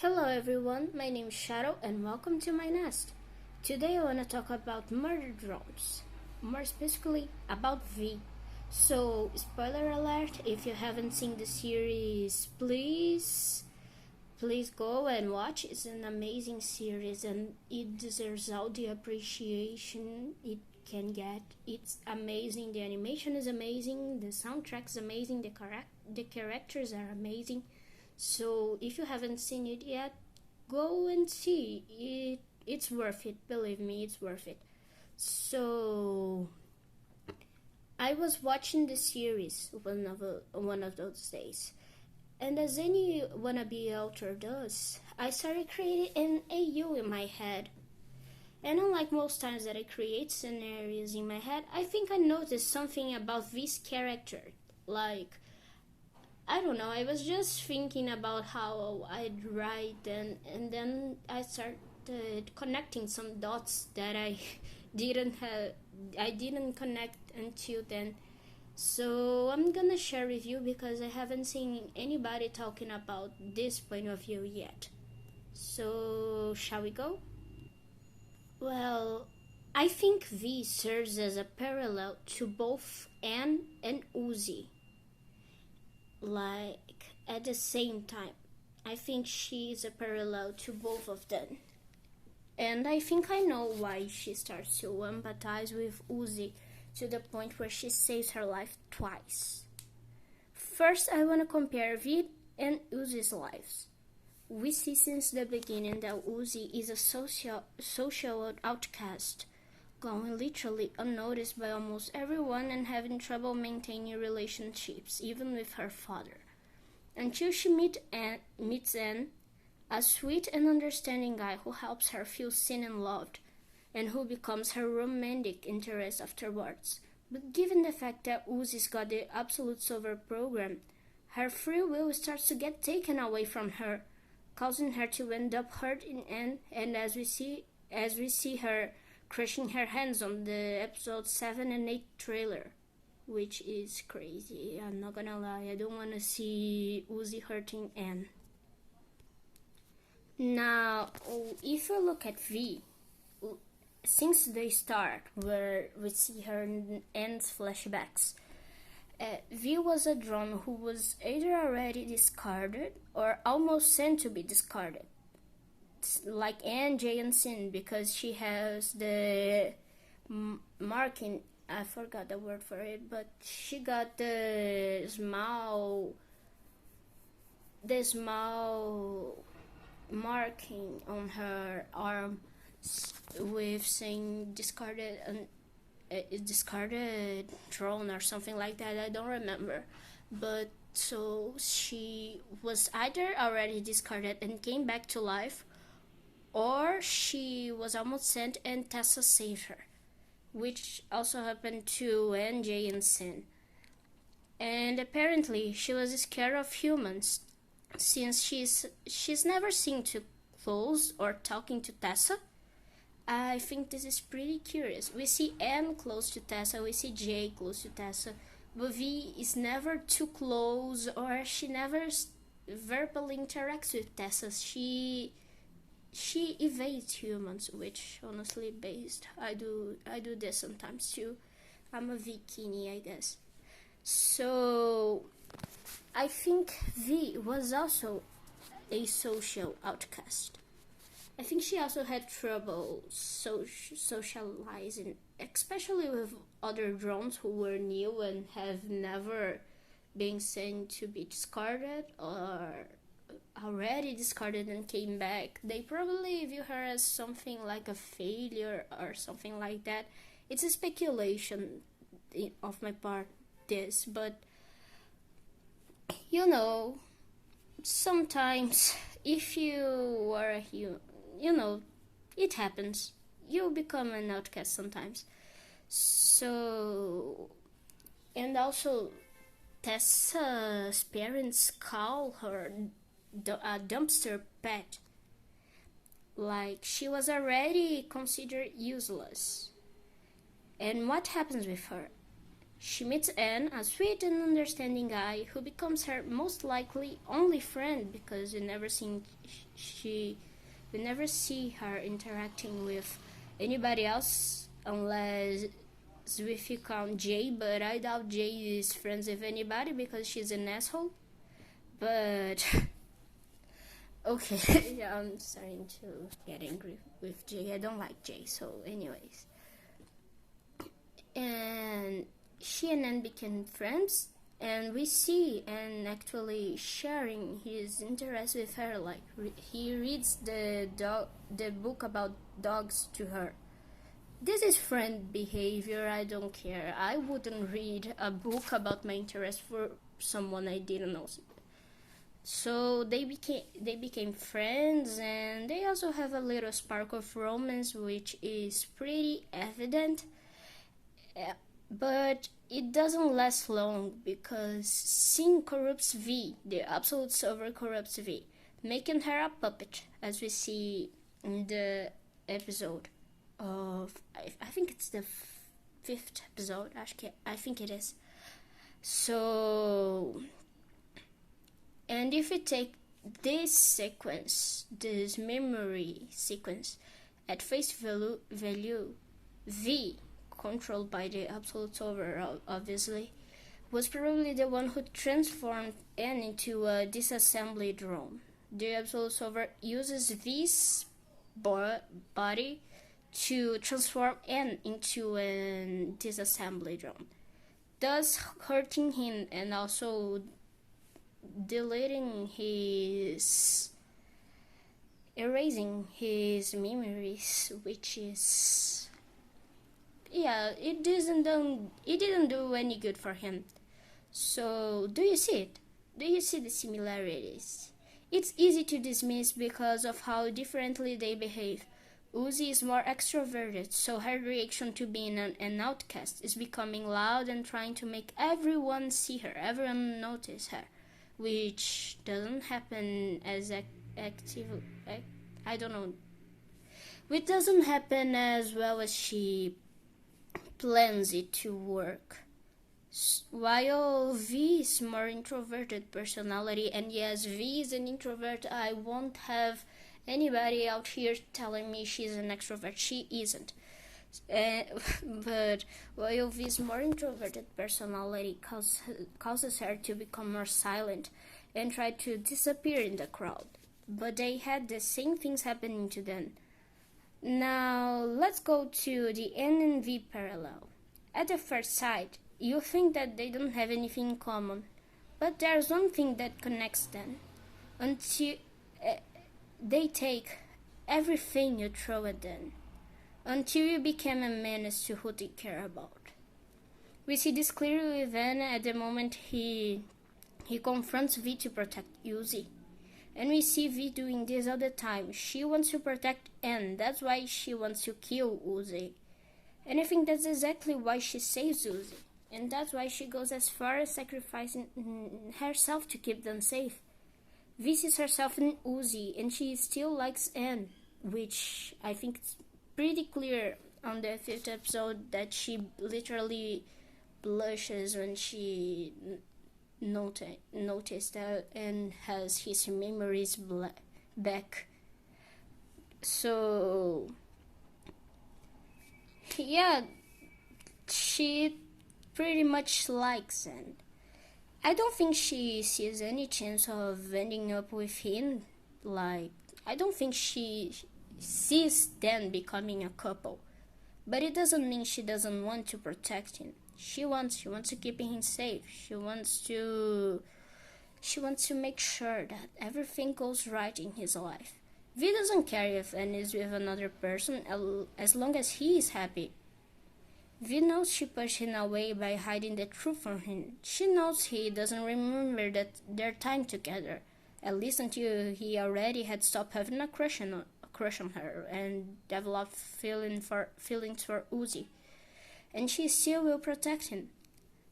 Hello everyone, my name is Shadow and welcome to my nest. Today I want to talk about murder drones, more specifically about V. So, spoiler alert, if you haven't seen the series, please go and watch. It's an amazing series and it deserves all the appreciation it can get. It's amazing, the animation is amazing, the soundtrack is amazing, the characters are amazing. So if you haven't seen it yet, go and see it. It's worth it. Believe me, it's worth it. So I was watching the series one of those days, and as any wannabe author does, I started creating an AU in my head. And unlike most times that I create scenarios in my head, I think I noticed something about this character, like I don't know, I was just thinking about how I'd write and then I started connecting some dots that I didn't connect until then. So I'm gonna share with you because I haven't seen anybody talking about this point of view yet. So shall we go? Well, I think V serves as a parallel to both N and Uzi, like at the same time. I think she is a parallel to both of them. And I think I know why she starts to empathize with Uzi to the point where she saves her life twice. First, I want to compare Vid and Uzi's lives. We see since the beginning that Uzi is a social outcast, going literally unnoticed by almost everyone and having trouble maintaining relationships, even with her father. Until she meets N, a sweet and understanding guy who helps her feel seen and loved, and who becomes her romantic interest afterwards. But given the fact that Uzi's got the absolute silver program, her free will starts to get taken away from her, causing her to end up hurt in N, and as we see her crushing her hands on the episode 7 and 8 trailer, which is crazy. I'm not gonna lie, I don't wanna see Uzi hurting N. Now, if you look at V, since the start, where we see her in N's flashbacks, V was a drone who was either already discarded or almost sent to be discarded, like N, J, and Sin, because she has the marking. I forgot the word for it, but she got the small marking on her arm with saying discarded and discarded drone or something like that. I don't remember, but so she was either already discarded and came back to life, or she was almost sent and Tessa saved her, which also happened to NJ and Sin. And apparently she was scared of humans, since she's never seen too close or talking to Tessa. I think this is pretty curious. We see N close to Tessa, we see J close to Tessa, but V is never too close, or she never verbally interacts with Tessa. She evades humans, which honestly based. I do this sometimes too. I'm a Vikini, I guess. So I think V was also a social outcast. I think she also had trouble socializing, especially with other drones who were new and have never been sent to be discarded or already discarded and came back. They probably view her as something like a failure or something like that. It's a speculation of my part, this, but you know, sometimes if you are a human, it happens. You become an outcast sometimes. So, and also, Tessa's parents call her a dumpster pet. Like, she was already considered useless. And what happens with her? She meets N, a sweet and understanding guy who becomes her most likely only friend because she we never see her interacting with anybody else unless if you count Jay, but I doubt Jay is friends with anybody because she's an asshole. But okay, yeah, I'm starting to get angry with Jay. I don't like Jay, so anyways. And she and Nan became friends, and we see N actually sharing his interest with her. Like he reads the book about dogs to her. This is friend behavior. I don't care. I wouldn't read a book about my interest for someone I didn't know. So they became friends, and they also have a little spark of romance, which is pretty evident. But it doesn't last long because Sin corrupts V, the absolute server corrupts V, making her a puppet, as we see in the episode of, I think it's the 5th episode, I think it is. So, and if we take this sequence, this memory sequence, at face value, V, controlled by the absolute solver obviously, was probably the one who transformed N into a disassembly drone. The absolute solver uses V's body to transform N into a disassembly drone, thus hurting him and also erasing his memories, which is, yeah, it didn't do any good for him. So do you see it? Do you see the similarities? It's easy to dismiss because of how differently they behave. Uzi is more extroverted, so her reaction to being an outcast is becoming loud and trying to make everyone see her, everyone notice her, which doesn't happen as I don't know. Which doesn't happen as well as she plans it to work. While V is more introverted personality, and yes, V is an introvert, I won't have anybody out here telling me she's an extrovert. She isn't. But while V's more introverted personality causes her to become more silent and try to disappear in the crowd. But they had the same things happening to them. Now, let's go to the N and V parallel. At the first sight, you think that they don't have anything in common, but there's one thing that connects them. Until they take everything you throw at them, until you become a menace to who they care about. We see this clearly with N at the moment he confronts V to protect Uzi. And we see V doing this all the time. She wants to protect N. That's why she wants to kill Uzi. And I think that's exactly why she saves Uzi. And that's why she goes as far as sacrificing herself to keep them safe. V sees herself in Uzi, and she still likes N, which I think it's pretty clear on the 5th episode that she literally blushes when she noticed that and has his memories back. So yeah, she pretty much likes him. I don't think she sees any chance of ending up with him. Like, I don't think she sees them becoming a couple. But it doesn't mean she doesn't want to protect him. She wants to keep him safe. She wants to make sure that everything goes right in his life. V doesn't care if N is with another person as long as he is happy. V knows she pushed him away by hiding the truth from him. She knows he doesn't remember their time together, at least until he already had stopped having a crush on her and developed feelings for Uzi. And she still will protect him.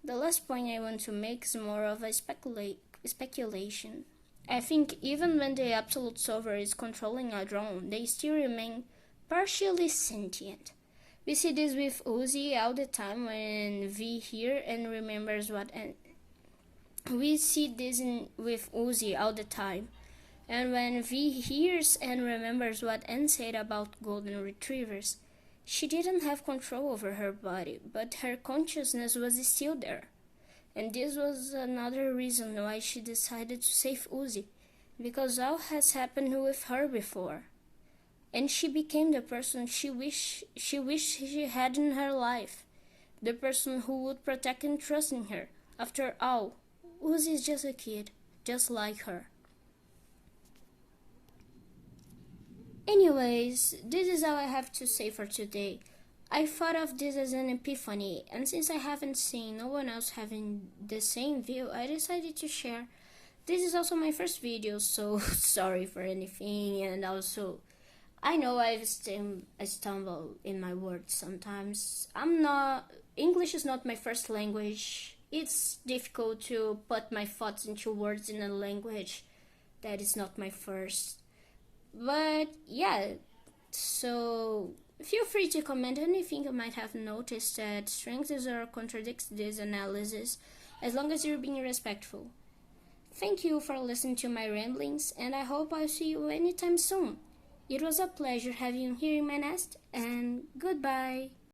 The last point I want to make is more of a speculation. I think even when the absolute solver is controlling a drone, they still remain partially sentient. We see this with Uzi all the time when V hears and remembers what N. We see this with Uzi all the time. And when V hears and remembers what N said about golden retrievers, she didn't have control over her body, but her consciousness was still there. And this was another reason why she decided to save Uzi, because all has happened with her before. And she became the person she wished she had in her life, the person who would protect and trust in her. After all, Uzi is just a kid, just like her. Anyways, this is all I have to say for today. I thought of this as an epiphany, and since I haven't seen no one else having the same view, I decided to share. This is also my first video, so sorry for anything, and also I know I stumble in my words sometimes. English is not my first language. It's difficult to put my thoughts into words in a language that is not my first. But yeah, so feel free to comment anything you might have noticed that strengthens or contradicts this analysis, as long as you're being respectful. Thank you for listening to my ramblings, and I hope I'll see you anytime soon. It was a pleasure having you here in my nest, and goodbye.